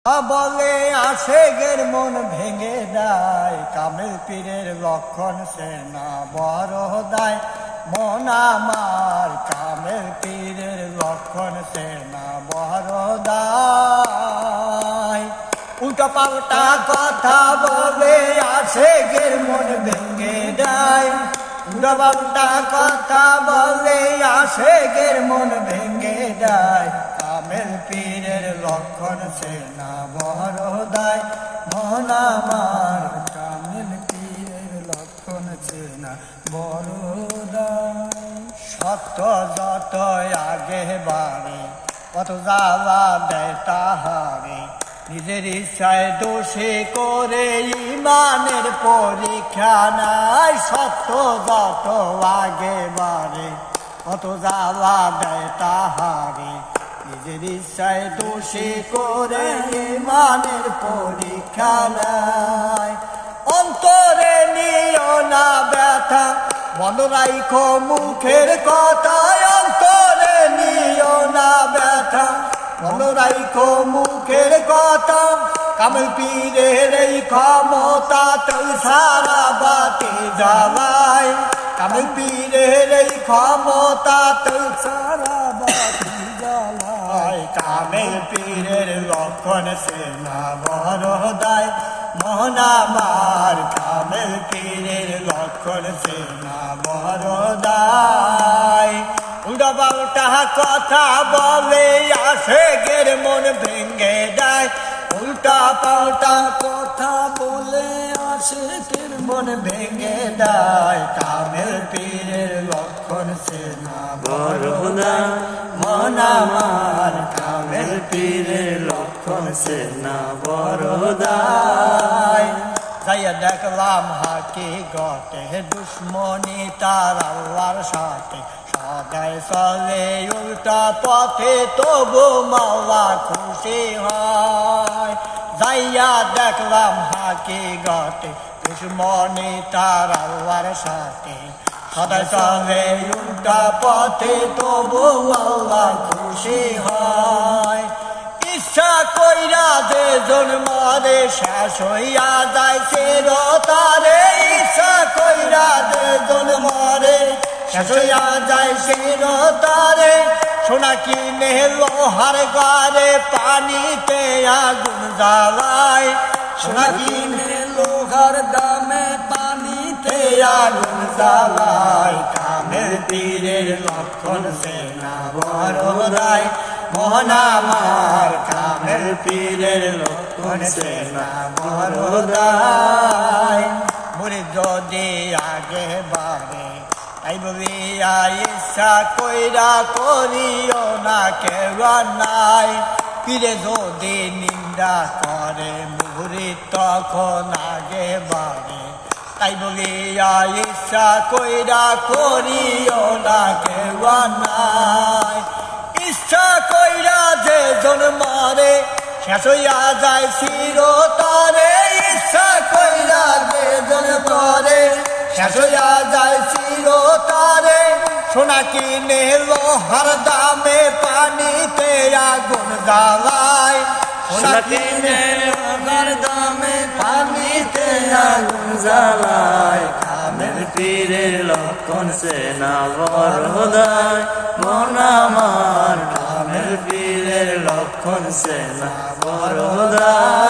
বলে আশেকের মন ভেঙে দেয়, কামেল পীরের লক্ষণ সে না বড় দায়। মন আমার কামেল পীরের লক্ষণ সে না বড় দায়। উল্টো পাল্টা কথা বলে আশেকের মন ভেঙে দেয়, উল্টো পাল্টা কথা বলে আশেকের মন ভেঙে দেয়। কামেল পীরের লক্ষণ সে না বড় দায়। মন আমার কামেল পীরের লক্ষণ সে না বড় দায়। সত্য যত আগে বাড়ে কত জ্বালা দেয় তাহারে, নিজের ইচ্ছায় দোষে করে ইমানের পরীক্ষা নাই। সত্য যত আগে বাড়ে কত জ্বালা দেয় তাহারে, নিজের ইচ্ছায় দোষে করে ইমানের পরীক্ষা নাই। অন্তরে নিও না ব্যথা, বন্ধ রাইখো মুখের কথা। অন্তরে নিও না ব্যথা, বন্ধ রাইখো মুখের কথা। কামেল পীরের এই ক্ষমতা তুই সারা বাতি জ্বালায়। কামেল পীরের এই ক্ষমতা তুই সারা বাতি জ্বালায়। কামেল পীরের লক্ষণ সে না বড় দায়। মন আমার কামেল পীরের লক্ষণ সে না বড় দায়। উল্টা পাল্টা কথা বলে আশেকের মন ভেঙে দেয়। উল্টা পাল্টা কথা বলে আশেকের মন ভেঙে দেয়। কামেল পীরের লক্ষণ সে না বড় দায়। মন আমার কামেল পীরের লক্ষণ সে না বড় দায়। যাইয়া দেখলাম হাকিকতে দুশ্মনী তার আল্লাহর সাথে, সদাই চলে উল্টা পথে তবু মাওলা খুশি হয়। যাইয়া দেখলাম হাকিকতে দুশ্মনী তার আল্লাহর সাথে, সদাই চলে উল্টা পথে তবু মাওলা খুশি হয়। ইচ্ছা কইরা যে জন্মরে শেষ হইয়া যায় চিরতরে। ইচ্ছা কইরা যে জন্মরে শেষ হইয়া যায় চিরতরে। সোনা কিনে লোহার ঘরে পানিতে আগুন জ্বালায়। সোনা কিনে লোহার দামে পানিতে আগুন জ্বালায়। কামেল পীরের লক্ষণ সে না বড় দায়। মন আমার কামেল পীরের লক্ষণ সে না বড় দায়। মুড়ি যদি আগে বাড়ে তাই বলিয়া ইচ্ছা কইরা করিও না কেউ নাই। পীরে যদি নিন্দা করে মুড়ি তখন আগে বাড়ে, তাই বলিয়া ইচ্ছা কইরা করিও না কেউ নাই। ইচ্ছা কইরা যে জন্মরে শেষ হইয়া যায় চিরতরে। ইচ্ছা কইরা যে জন্মরে শেষ হইয়া যায় চিরতরে। সোনা কিনে লোহার দামে পানিতে আগুন জ্বালায়। সোনা কিনে লোহার দামে পানিতে আগুন জ্বালায়। কামেল পীরের লক্ষণ সে না বড় দায়। মন আমার কামেল পীরের লক্ষণ সে না বড় দায়।